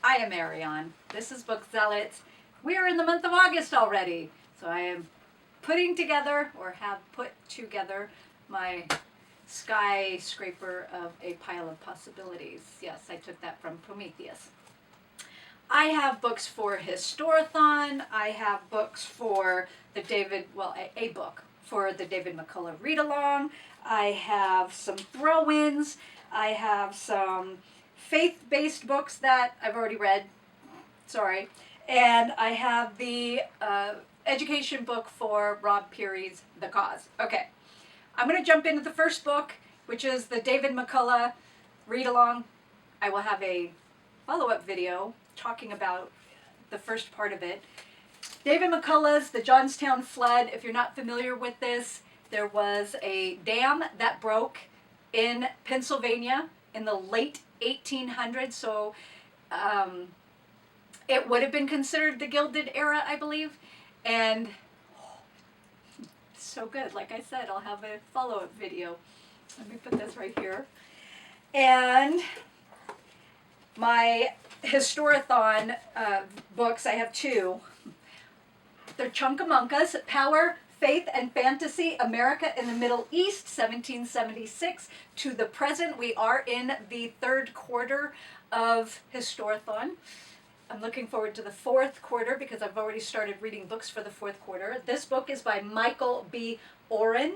I am Ariane. This is Book Zealots. We are in the month of August already, so I am putting together, or have put together, my skyscraper of a pile of possibilities. Yes, I took that from Prometheus. I have books for Historathon. I have books for the a book for the David McCullough read-along. I have some throw-ins. I have some faith-based books that I've already read. Sorry. And I have the education book for Rob Pirie's The Cause. Okay. I'm going to jump into the first book, which is the David McCullough read-along. I will have a follow-up video talking about the first part of it. David McCullough's The Johnstown Flood. If you're not familiar with this, there was a dam that broke in Pennsylvania in the late 1800s. So it would have been considered the Gilded Era, I believe. And so good. Like I said, I'll have a follow-up video. Let me put this right here. And my Historathon books, I have two. They're Chunkamunkas, Power, Faith, and Fantasy, America in the Middle East, 1776 to the present. We are in the third quarter of Historathon. I'm looking forward to the fourth quarter because I've already started reading books for the fourth quarter. This book is by Michael B. Oren,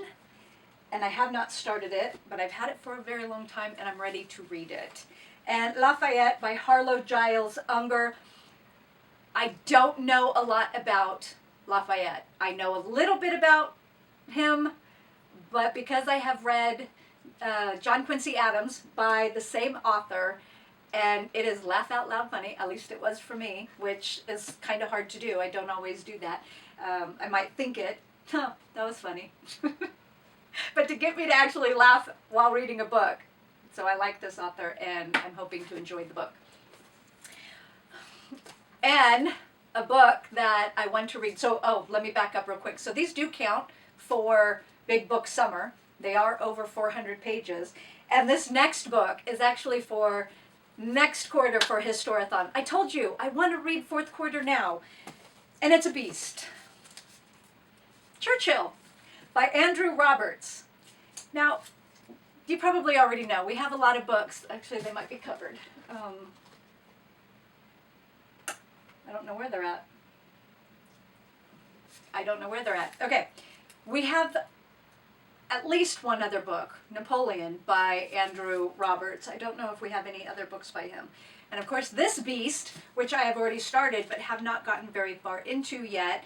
and I have not started it, but I've had it for a very long time, and I'm ready to read it. And Lafayette by Harlow Giles Unger. I don't know a lot about Lafayette. I know a little bit about him, but because I have read John Quincy Adams by the same author, and it is laugh out loud funny, at least it was for me, which is kind of hard to do. I don't always do that. I might think it, that was funny. But to get me to actually laugh while reading a book. So I like this author, and I'm hoping to enjoy the book. And a book that I want to read. So, let me back up real quick. So these do count for Big Book Summer. They are over 400 pages. And this next book is actually for next quarter for Historathon. I told you, I want to read fourth quarter now. And it's a beast. Churchill by Andrew Roberts. Now, you probably already know, we have a lot of books. Actually, they might be covered. I don't know where they're at. I don't know where they're at. Okay, we have at least one other book, Napoleon by Andrew Roberts. I don't know if we have any other books by him. And of course, this beast, which I have already started but have not gotten very far into yet,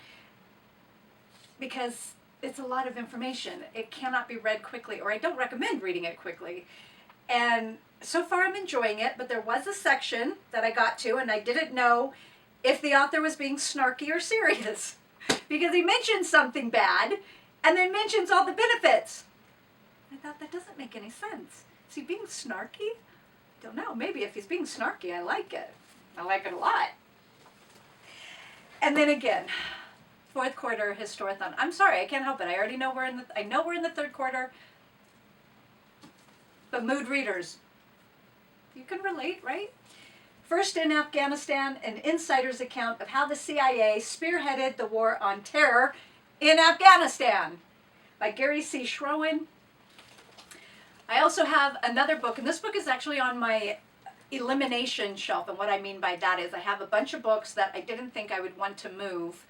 because it's a lot of information. It cannot be read quickly, or I don't recommend reading it quickly. And so far I'm enjoying it, but there was a section that I got to, and I didn't know if the author was being snarky or serious. Because he mentions something bad, and then mentions all the benefits. I thought, that doesn't make any sense. Is he being snarky? I don't know. Maybe if he's being snarky, I like it. I like it a lot. And then again, fourth quarter Historathon. I'm sorry, I can't help it. I already know we're in the third quarter. But mood readers, you can relate, right? First in Afghanistan, an insider's account of how the CIA spearheaded the war on terror in Afghanistan by Gary C. Schroen. I also have another book, and this book is actually on my elimination shelf. And what I mean by that is I have a bunch of books that I didn't think I would want to move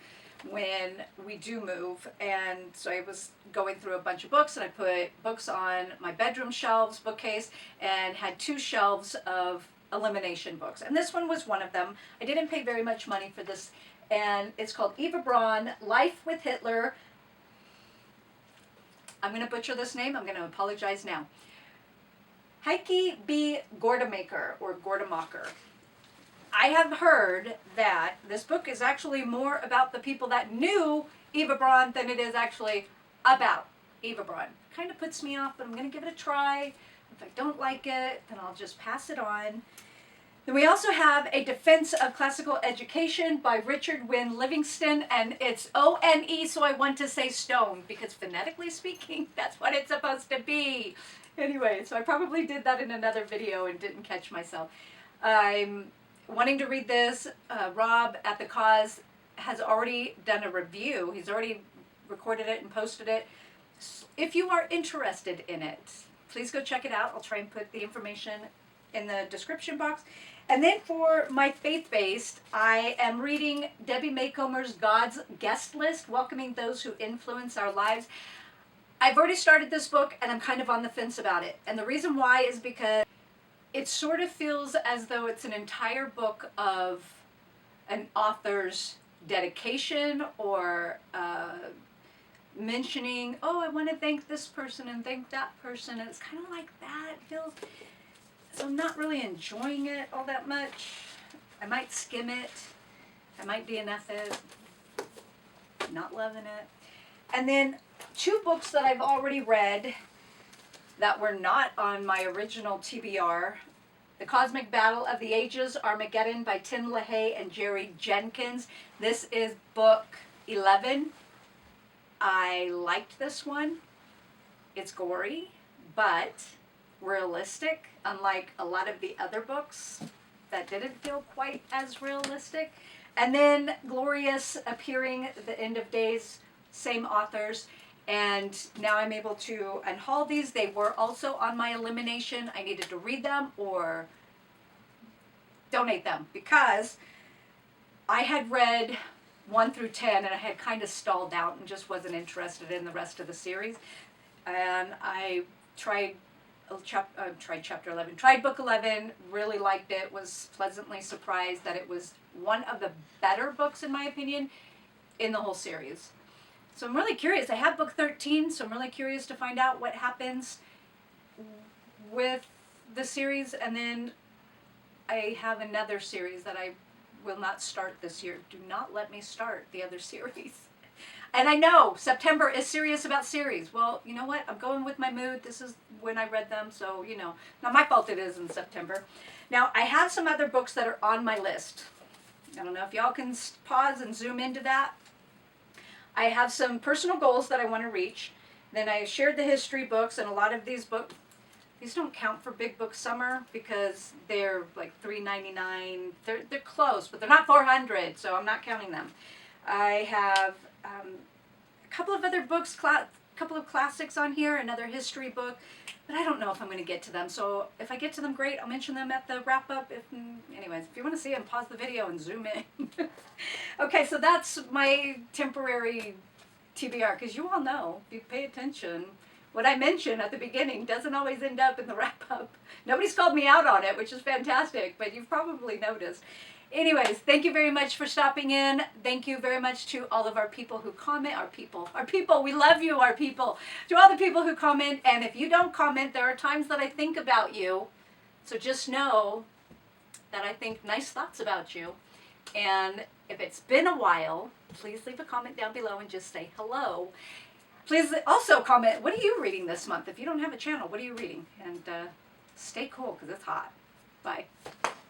when we do move, and so I was going through a bunch of books, and I put books on my bedroom shelves, bookcase, and had two shelves of elimination books, and this one was one of them. I didn't pay very much money for this, and it's called Eva Braun, Life with Hitler. I'm going to butcher this name. I'm going to apologize now. Heike B. Gordemaker, or Gordemacher. I have heard that this book is actually more about the people that knew Eva Braun than it is actually about Eva Braun. Kind of puts me off, but I'm going to give it a try. If I don't like it, then I'll just pass it on. Then we also have A Defense of Classical Education by Richard Wynne Livingston, and it's O-N-E, so I want to say stone, because phonetically speaking, that's what it's supposed to be. Anyway, so I probably did that in another video and didn't catch myself. I'm wanting to read this. Rob at The Cause has already done a review. He's already recorded it and posted it. If you are interested in it, please go check it out. I'll try and put the information in the description box. And then for my faith-based, I am reading Debbie Maycomer's God's Guest List, Welcoming Those Who Influence Our Lives. I've already started this book, and I'm kind of on the fence about it. And the reason why is because it sort of feels as though it's an entire book of an author's dedication or mentioning, oh, I want to thank this person and thank that person. And it's kind of like that. It feels, so I'm not really enjoying it all that much. I might skim it. I might DNF it. Not loving it. And then 2 books that I've already read that were not on my original TBR. The Cosmic Battle of the Ages, Armageddon by Tim LaHaye and Jerry Jenkins. This is book 11. I liked this one. It's gory, but realistic, unlike a lot of the other books that didn't feel quite as realistic. And then Glorious, Appearing at the End of Days, same authors. And now I'm able to unhaul these. They were also on my elimination. I needed to read them or donate them because I had read 1 through 10 and I had kind of stalled out and just wasn't interested in the rest of the series. And I tried chapter 11, tried book 11, really liked it, was pleasantly surprised that it was one of the better books, in my opinion, in the whole series. So I'm really curious. I have book 13, so I'm really curious to find out what happens with the series. And then I have another series that I will not start this year. Do not let me start the other series. And I know September is serious about series. Well, you know what? I'm going with my mood. This is when I read them, so, you know. Not my fault it is in September. Now, I have some other books that are on my list. I don't know if y'all can pause and zoom into that. I have some personal goals that I want to reach. Then I shared the history books, and a lot of these books, these don't count for Big Book Summer because they're like $3.99. They're close, but they're not $400, so I'm not counting them. I have a couple of other books, couple of classics on here, another history book, but I don't know if I'm going to get to them. So if I get to them, great. I'll mention them at the wrap-up. Anyways, if you want to see them, pause the video and zoom in. Okay, so that's my temporary TBR, because you all know, if you pay attention, what I mention at the beginning doesn't always end up in the wrap-up. Nobody's called me out on it, which is fantastic, but you've probably noticed. Anyways, thank you very much for stopping in. Thank you very much to all of our people who comment. Our people, we love you, our people. To all the people who comment, and if you don't comment, there are times that I think about you. So just know that I think nice thoughts about you. And if it's been a while, please leave a comment down below and just say hello. Please also comment, what are you reading this month? If you don't have a channel, what are you reading? And stay cool, because it's hot. Bye.